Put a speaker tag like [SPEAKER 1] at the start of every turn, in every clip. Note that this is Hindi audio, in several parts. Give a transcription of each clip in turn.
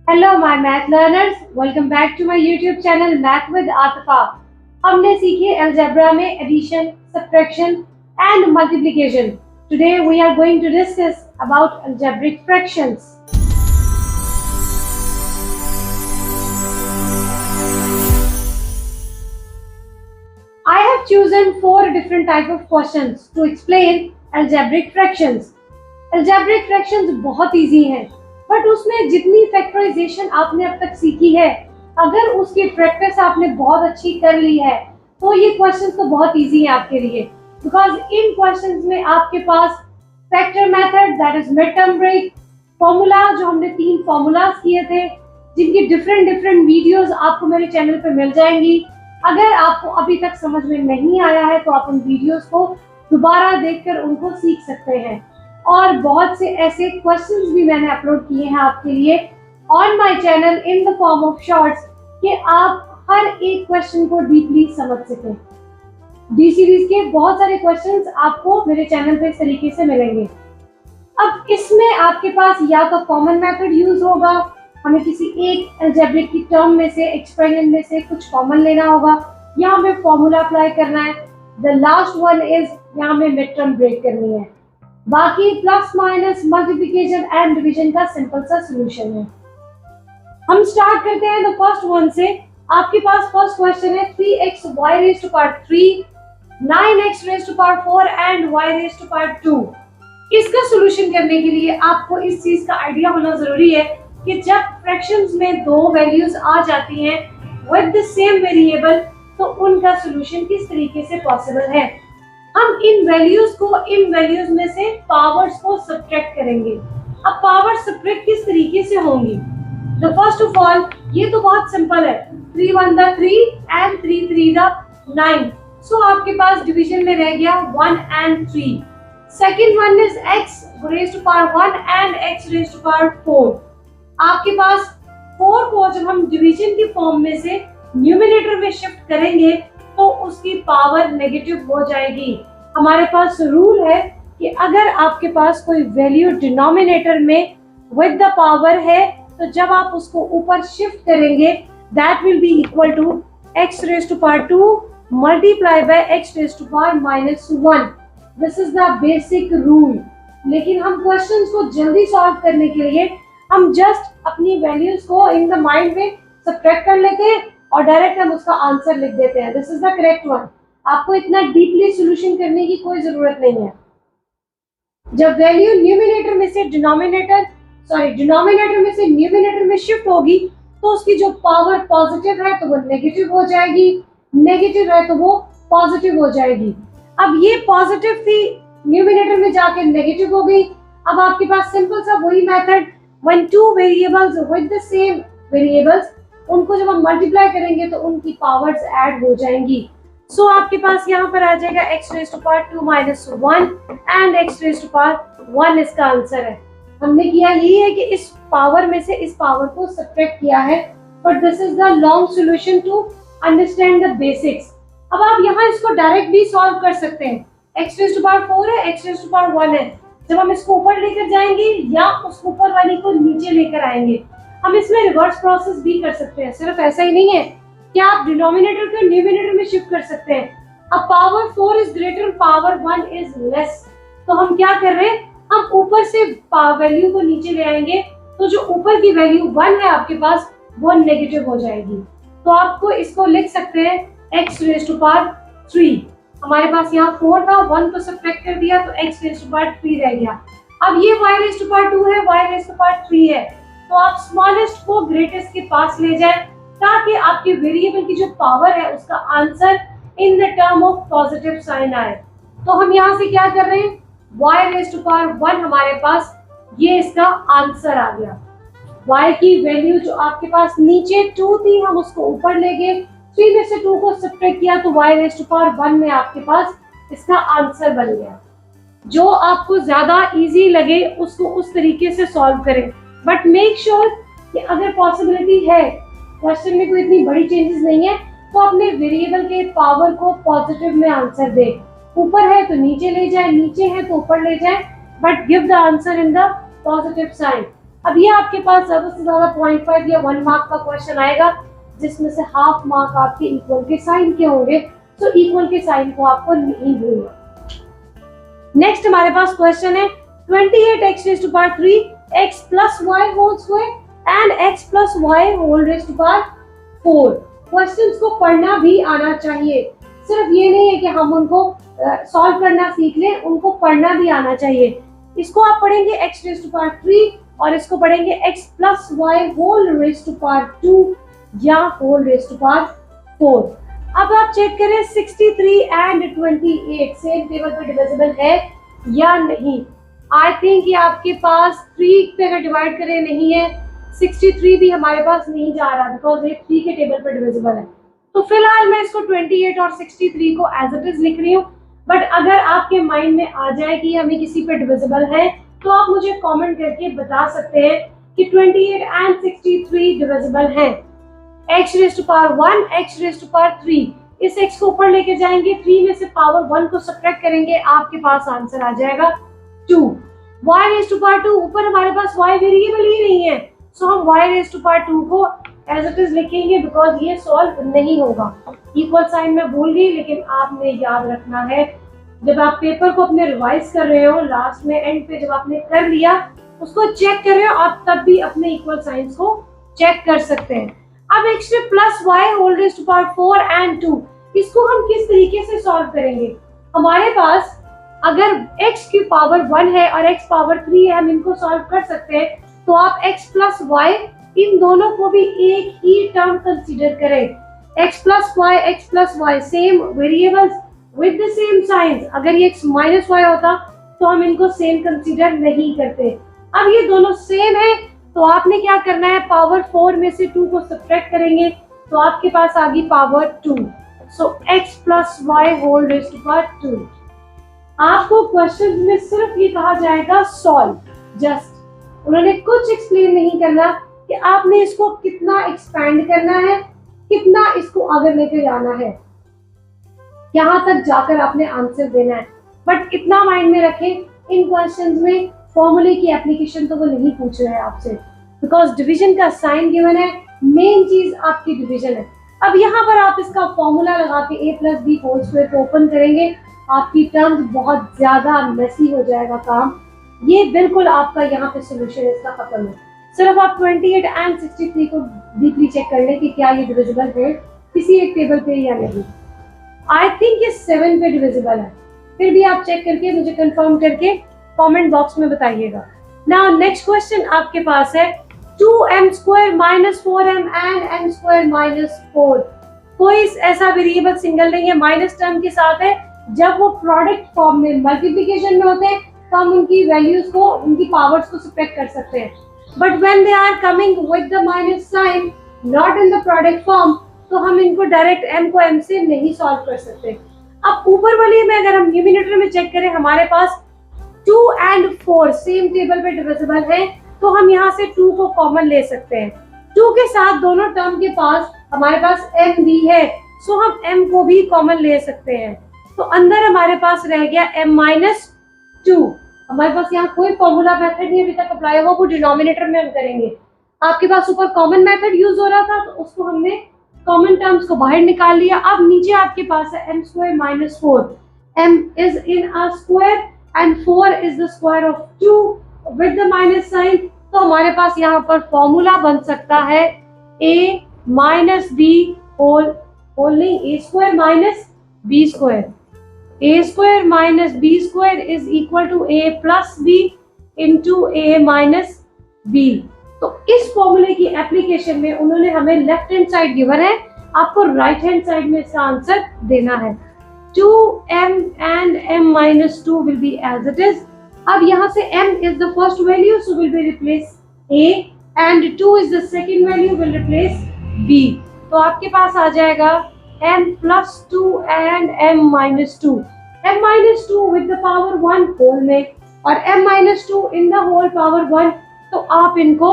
[SPEAKER 1] Hello my math learners, welcome back to my YouTube channel Math with Atifa। हमने सीखे अलजेब्रा में addition, subtraction and multiplication। Today we are going to discuss about algebraic fractions। I have chosen 4 different type of questions to explain algebraic fractions। algebraic fractions बहुत इजी हैं, बट उसमें जितनी फैक्टराइजेशन आपने अब तक सीखी है, अगर उसकी प्रैक्टिस आपने बहुत अच्छी कर ली है तो ये क्वेश्चंस तो बहुत इजी है आपके लिए। बिकॉज इन क्वेश्चंस में आपके पास factor method, that is mid term break, formula, जो हमने 3 फॉर्मूलाज किए थे जिनकी डिफरेंट वीडियोस आपको मेरे चैनल पे मिल जाएंगी। अगर आपको अभी तक समझ में नहीं आया है तो आप उन वीडियोस को दोबारा देखकर उनको सीख सकते हैं। और बहुत से ऐसे क्वेश्चंस भी मैंने अपलोड किए हैं आपके लिए on my channel in the form of shorts कि आप हर एक क्वेश्चन को डीपली समझ सकें। डी सीरीज के बहुत सारे क्वेश्चंस आपको मेरे चैनल पे इस तरीके से मिलेंगे। अब इसमें आपके पास या तो कॉमन मेथड यूज होगा, हमें किसी एक अलजेब्रिक की टर्म में से, एक्सपेरिमेंट में से कुछ कॉमन लेना होगा, या हमें फॉर्मूला अप्लाई करना है। द लास्ट वन इज या हमें मिड टर्म ब्रेक करनी है। बाकी plus minus, multiplication and division का सिंपल सा सॉल्यूशन है। हम स्टार्ट करते हैं द फर्स्ट वन से। आपके पास फर्स्ट क्वेश्चन है 3x y raised to power 3, 9x raised to power 4 and y raised to power 2। इसका सॉल्यूशन करने के लिए आपको इस चीज का आइडिया होना जरूरी है कि जब फ्रैक्शंस में दो वैल्यूज आ जाती हैं विद द सेम वेरिएबल तो उनका सॉल्यूशन किस तरीके से पॉसिबल है। हम इन वैल्यूज में से पावर्स को सब्ट्रैक्ट करेंगे। अब पावर सब्ट्रैक्ट किस तरीके से होंगी? तो फर्स्ट ऑफ ऑल ये तो बहुत सिंपल है, 3 1 द 3 एंड 3 3 द 9। सो आपके पास डिवीजन में रह गया 1 and 3। Second one is x raised to power 1 and x raised to power 4। आपके पास 4 को जब हम डिवीजन की फॉर्म में से न्यूमरेटर में शिफ्ट करेंगे तो उसकी पावर नेगेटिव हो जाएगी। हमारे पास रूल है कि अगर आपके पास कोई वैल्यू डिनोमिनेटर में विद द पावर है तो जब आप उसको ऊपर शिफ्ट करेंगे that will be equal to x raised to power 2 multiply by x raised to power -1। This is the basic rule. लेकिन हम क्वेश्चंस को जल्दी सॉल्व करने के लिए हम जस्ट अपनी वैल्यूज को इन द माइंड में सब्ट्रैक्ट कर लेते हैं और डायरेक्ट हम उसका आंसर लिख देते हैं। This is the correct one. आपको इतना डीपली सॉल्यूशन करने की कोई जरूरत नहीं है। जब वैल्यू डिनोमिनेटर में से न्यूमरेटर में शिफ्ट होगी तो उसकी जो पावर पॉजिटिव है तो वो नेगेटिव हो जाएगी, नेगेटिव है तो वो पॉजिटिव हो जाएगी। अब ये पॉजिटिव थी, न्यूमरेटर में जाके नेगेटिव हो गई। अब आपके पास सिंपल सा वही method, when two variables with the same variables, उनको जब हम मल्टीप्लाई करेंगे तो उनकी पावर्स ऐड हो जाएंगी। सो आपके पास यहाँ पर आ जाएगा x raised to power 2 - 1 and x raised to power 1 इसका आंसर है। हमने किया यही है कि इस पावर में से इस पावर को सब्ट्रैक्ट किया है, but this is the long solution to understand the basics. अब आप यहाँ इसको डायरेक्ट भी सॉल्व कर सकते हैं। x raised to power 4 है, x raised to power 1 है। जब हम इसको ऊपर लेकर जाएंगे या उस ऊपर वाली को नीचे लेकर आएंगे, हम इसमें रिवर्स प्रोसेस भी कर सकते हैं। सिर्फ ऐसा ही नहीं है कि आप डिनोमिनेटर को न्यूमरेटर में शिफ्ट कर सकते हैं। अब power 4 is greater, power 1 is less, तो हम क्या कर रहे हैं, हम ऊपर से वैल्यू को नीचे ले आएंगे तो जो ऊपर की वैल्यू 1 है आपके पास वो नेगेटिव हो जाएगी। तो आपको इसको लिख सकते हैं x raised to power 3। हमारे पास यहाँ 4 था, 1 को सब्ट्रैक्ट कर दिया तो x raised to power 3 रह गया। अब ये y raised to power 2 है, y raised to power 3 है, तो आप स्मॉलेस्ट को ग्रेटेस्ट के पास ले जाएं ताकि आपके वेरिएबल की जो पावर है उसका answer in the term of positive sign आए। तो हम यहाँ से क्या कर रहे हैं, y raised to power 1 हमारे पास, ये इसका आंसर आ गया। y की वैल्यू जो आपके पास नीचे 2 थी हम उसको ऊपर ले गए, 3 में से 2 को सब्ट्रैक्ट किया तो y raised to power 1 में आपके पास इसका आंसर बन गया। जो आपको ज्यादा इजी लगे उसको उस तरीके से सॉल्व करें, बट मेक श्योर कि अगर पॉसिबिलिटी है, क्वेश्चन में कोई इतनी बड़ी चेंजेस नहीं है, तो अपने वेरिएबल के पावर को पॉजिटिव में आंसर दे। ऊपर है तो नीचे ले जाए, नीचे है तो ऊपर ले जाए, but give the answer in the positive sign. अब ये आपके पास ज्यादा से ज्यादा 0.5 या 1 मार्क का क्वेश्चन आएगा, जिसमें से हाफ मार्क आपके इक्वल के साइन के होंगे, तो इक्वल के साइन को आपको नहीं भूलना। नेक्स्ट हमारे पास क्वेश्चन है 28x⁻³ x plus y whole square and x plus y whole raised to power 4। Questions को पढ़ना भी आना चाहिए, सिर्फ ये नहीं है कि हम उनको सॉल्व करना सीख लें, उनको पढ़ना भी आना चाहिए। इसको आप पढ़ेंगे x⁻³ और इसको पढ़ेंगे x plus y whole raised to power 2 या whole raised to power 4। अब आप चेक करें 63 एंड 28 सेम टेबल पे डिविजिबल है या नहीं। आई थिंक ये आपके पास 3 पे अगर डिवाइड करें नहीं है, 63 भी हमारे पास नहीं जा रहा बिकॉज ये 3 के टेबल पर डिविजिबल है। तो फिलहाल मैं इसको 28 और 63 को एज इट इज लिख रही हूँ, बट अगर आपके माइंड में आ जाए कि हमें किसी पे डिविजिबल है तो आप मुझे कमेंट करके बता सकते हैं कि 28 एंड 63 डिविजिबल हैं। x⁻1 x⁻3, इस x को ऊपर लेके जाएंगे, 3 में से पावर 1 को सब्ट्रैक्ट करेंगे, आपके पास आंसर आ जाएगा 2। y⁻2, ऊपर हमारे पास y वेरिएबल ही नहीं है, सो हम y⁻2 को एज इट इज लिखेंगे बिकॉज ये सॉल्व नहीं होगा। इक्वल साइन में भूल गई, लेकिन आपने याद रखना है जब आप पेपर को अपने रिवाइज कर रहे हो, लास्ट में एंड पे जब आपने कर लिया उसको चेक कर रहे हो, आप तब भी अपने इक्वल साइंस को चेक कर सकते हैं। अब x plus y whole raised to power 4 and 2, इसको हम किस तरीके से सॉल्व करेंगे। हमारे पास अगर x की पावर 1 है और x पावर 3 है, हम इनको सॉल्व कर सकते हैं। तो आप x plus y इन दोनों को भी एक ही टर्म कंसीडर करें। x plus y same variables with the same science. अगर ये x minus y होता तो हम इनको सेम कंसीडर नहीं करते। अब ये दोनों सेम है तो आपने क्या करना है, पावर 4 में से 2 को सब्ट्रैक्ट करेंगे तो आपके पास आ गई power 2। So x plus y whole raised to power 2। आपको क्वेश्चन में सिर्फ ये कहा जाएगा सॉल्व, जस्ट उन्होंने कुछ एक्सप्लेन नहीं करना कि आपने इसको कितना एक्सपैंड करना है, कितना इसको आगे लेके जाना है, यहाँ तक जाकर आपने आंसर देना है। बट इतना माइंड में रखें, इन क्वेश्चंस में फॉर्मूले की एप्लीकेशन तो वो नहीं पूछ रहे हैं आपसे, बिकॉज डिवीजन का साइन गिवन है, मेन चीज आपकी डिवीजन है। अब यहाँ पर आप इसका फॉर्मूला लगा के a plus b whole square को ओपन करेंगे, आपकी टर्म्स बहुत ज्यादा मेसी हो जाएगा काम। ये बिल्कुल आपका यहाँ पे सोल्यूशन इसका खत्म है। सिर्फ आप 28 एंड 63 को डीपली चेक कर लें कि क्या ये डिविजिबल है किसी एक टेबल पे या नहीं। आई थिंक ये 7 पे डिविजिबल है, फिर भी आप चेक करके मुझे कंफर्म करके कमेंट बॉक्स में बताइएगा। नाउ नेक्स्ट क्वेश्चन आपके पास है 2m² - 4m and m² - 4। कोई ऐसा वेरिएबल सिंगल नहीं है, माइनस टर्म के साथ है। जब वो प्रोडक्ट फॉर्म में मल्टीप्लिकेशन में होते हैं तो हम उनकी वैल्यूज को, उनकी पावर्स को सब्ट्रैक्ट कर सकते हैं, but when they are coming with the minus sign not in the product form, तो हम इनको डायरेक्ट m को m से नहीं सॉल्व कर सकते। अब ऊपर वाली में अगर हम न्यूमरेटर में चेक करें, हमारे पास 2 and 4 सेम टेबल पे डिविजिबल है, तो हम यहाँ से 2 को कॉमन ले सकते हैं। 2 के साथ दोनों टर्म के पास हमारे पास m भी है, सो हम m को भी कॉमन ले सकते हैं। तो अंदर हमारे पास रह गया m-2। हमारे पास यहाँ कोई फॉर्मूला मेथड नहीं अभी तक अप्लाई हुआ, वो डिनोमिनेटर में हम करेंगे। आपके पास ऊपर कॉमन मेथड यूज हो रहा था तो उसको हमने कॉमन टर्म्स को बाहर निकाल लिया। अब नीचे आपके पास है m² - 4। m is in a square and 4 is the square of 2 with the minus sign। तो हमारे पास यहाँ पर फॉर्मूला बन सकता है a minus b whole नहीं, a² minus b²। a² minus b² is equal to a plus b into a minus b। तो इस फॉर्मूले की एप्लीकेशन में उन्होंने हमें लेफ्ट हैंड साइड गिवन है, आपको राइट हैंड साइड में इसका आंसर देना है। 2m and m-2 will be as it is। अब यहाँ से m is the first value, so will be replace a and 2 is the second value, will replace b। तो आपके पास आ जाएगा m plus 2 and m-2। m-2 with the power 1 whole में और m-2 in the whole power 1। तो आप इनको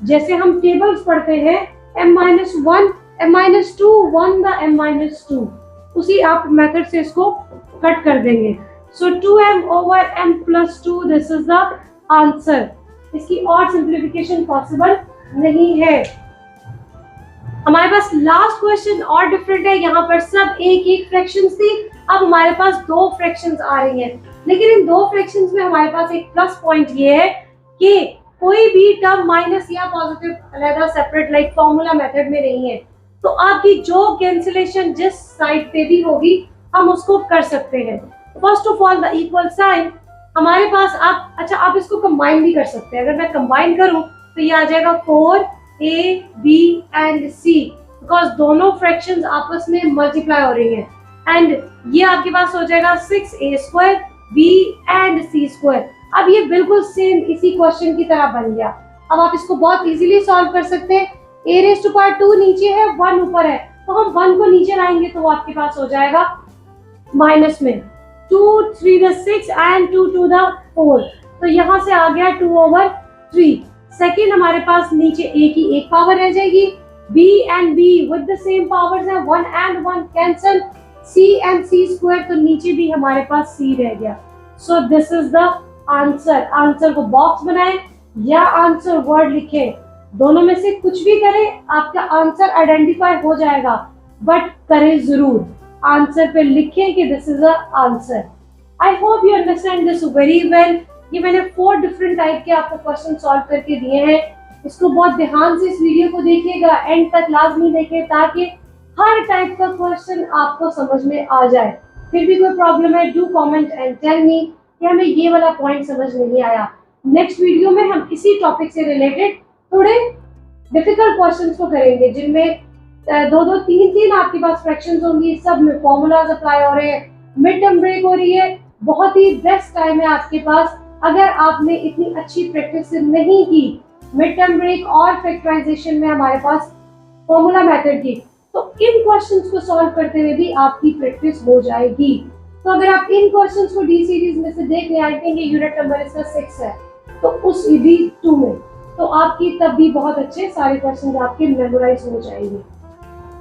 [SPEAKER 1] जैसे हम टेबल्स पढ़ते हैं m-1 m-2 1 the m-2, उसी आप मेथड से इसको कट कर देंगे। सो 2m over m plus 2, this is the answer. इसकी और सिंप्लीफिकेशन पॉसिबल नहीं है। हमारे पास लास्ट क्वेश्चन और डिफरेंट है, यहाँ पर सब एक एक फ्रैक्शंस थी, अब हमारे पास दो फ्रैक्शंस आ रही हैं, लेकिन इन दो फ्रैक्शंस में हमारे पास एक प्लस पॉइंट ये है कि कोई भी टर्म माइनस या पॉजिटिव अलग सेपरेट लाइक फॉर्मूला मेथड में नहीं है, तो आपकी जो कैंसिलेशन जिस साइड पे भी होगी हम उसको कर सकते हैं। First of all the equal sign हमारे पास, आप इसको कंबाइन भी कर सकते हैं। अगर मैं कंबाइन करूं तो ये आ जाएगा 4a b and c, because दोनों फ्रैक्शंस आपस में मल्टीप्लाई हो रही हैं, एंड ये आपके पास हो जाएगा 6a² b एंड c²। अब ये बिल्कुल सेम इसी क्वेश्चन की तरह बन गया। अब आप इसको बहुत इजीली सॉल्व कर सकते हैं। a⁻² नीचे है, 1 ऊपर है, तो हम 1 को नीचे लाएंगे तो वो आपके पास हो जाएगा माइनस में 2 3 6 एंड 2 2 4, तो यहाँ से आ गया 2/3। सेकेंड हमारे पास नीचे a की एक पावर रह जाएगी, b and b with the same powers है, 1 and 1 cancel, c and c², तो नीचे भी हमारे पास c रह गया। So this is the answer. Answer को बॉक्स बनाएं या आंसर वर्ड लिखें, दोनों में से कुछ भी करें, आपका आंसर आइडेंटिफाई हो जाएगा, बट करें जरूर। आंसर पे लिखें कि this is a answer. I hope you understand this very well. ये मैंने 4 डिफरेंट टाइप के आपको क्वेश्चन सॉल्व करके दिए हैं। इसको बहुत ध्यान से इस वीडियो को देखिएगा, एंड तक लाजमी देखें ताकि हर टाइप का क्वेश्चन आपको समझ में आ जाए। फिर भी कोई प्रॉब्लम है, do comment and tell me कि हमें ये वाला पॉइंट समझ नहीं आया। नेक्स्ट वीडियो में हम इसी टॉपिक से रिलेटेड थोड़े डिफिकल्ट क्वेश्चंस को करेंगे, जिनमें 2 3 आपके पास फ्रैक्शंस होंगी, सब में फॉर्मूलाज अप्लाई हो रहे हैं, मिड टर्म ब्रेक हो रही है। बहुत ही बेस्ट टाइम है आपके पास, अगर आपने इतनी अच्छी प्रैक्टिस नहीं की मिड टर्म ब्रेक और फैक्टराइजेशन में हमारे पास फॉर्मूला मेथड की, तो इन क्वेश्चंस को सॉल्व करते हुए भी आपकी प्रैक्टिस हो जाएगी। तो अगर आप इन क्वेश्चंस को डी सीरीज में से देख लें, आई थिंक ये यूनिट नंबर इसका 6 है, तो उस D2 में तो आपकी तब भी बहुत अच्छे सारे क्वेश्चंस आपके मेमोराइज हो जाएंगे।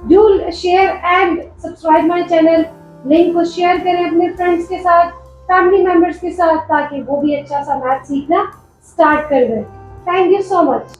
[SPEAKER 1] Do share and subscribe my channel. Link को शेयर करें अपने फ्रेंड्स के साथ, फैमिली मेंबर्स के साथ, ताकि वो भी अच्छा सा मैथ सीखना स्टार्ट कर दें। Thank you so much.